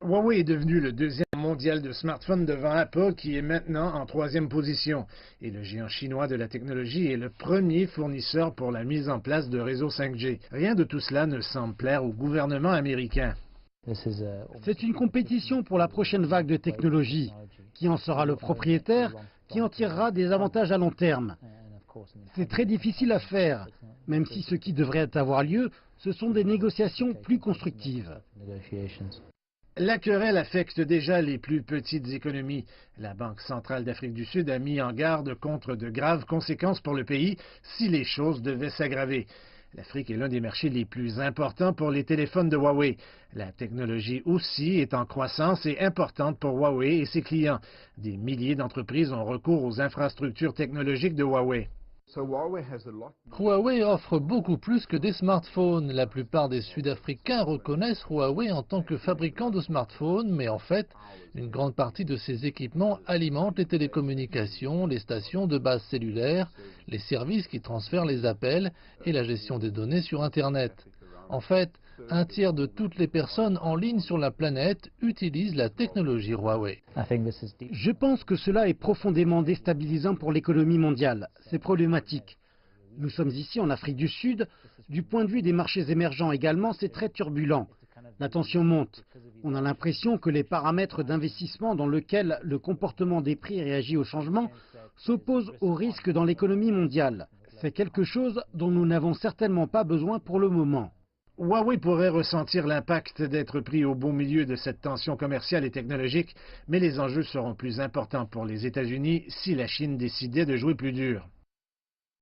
Huawei est devenu le deuxième mondial de smartphones devant Apple qui est maintenant en troisième position. Et le géant chinois de la technologie est le premier fournisseur pour la mise en place de réseaux 5G. Rien de tout cela ne semble plaire au gouvernement américain. C'est une compétition pour la prochaine vague de technologie. Qui en sera le propriétaire? Qui en tirera des avantages à long terme? C'est très difficile à faire, même si ce qui devrait avoir lieu, ce sont des négociations plus constructives. La querelle affecte déjà les plus petites économies. La Banque centrale d'Afrique du Sud a mis en garde contre de graves conséquences pour le pays si les choses devaient s'aggraver. L'Afrique est l'un des marchés les plus importants pour les téléphones de Huawei. La technologie aussi est en croissance et importante pour Huawei et ses clients. Des milliers d'entreprises ont recours aux infrastructures technologiques de Huawei. Huawei offre beaucoup plus que des smartphones. La plupart des Sud-Africains reconnaissent Huawei en tant que fabricant de smartphones, mais en fait, une grande partie de ces équipements alimentent les télécommunications, les stations de base cellulaire, les services qui transfèrent les appels et la gestion des données sur Internet. En fait, un tiers de toutes les personnes en ligne sur la planète utilisent la technologie Huawei. Je pense que cela est profondément déstabilisant pour l'économie mondiale. C'est problématique. Nous sommes ici en Afrique du Sud. Du point de vue des marchés émergents également, c'est très turbulent. La tension monte. On a l'impression que les paramètres d'investissement dans lesquels le comportement des prix réagit au changement s'opposent aux risques dans l'économie mondiale. C'est quelque chose dont nous n'avons certainement pas besoin pour le moment. Huawei pourrait ressentir l'impact d'être pris au beau milieu de cette tension commerciale et technologique, mais les enjeux seront plus importants pour les États-Unis si la Chine décidait de jouer plus dur.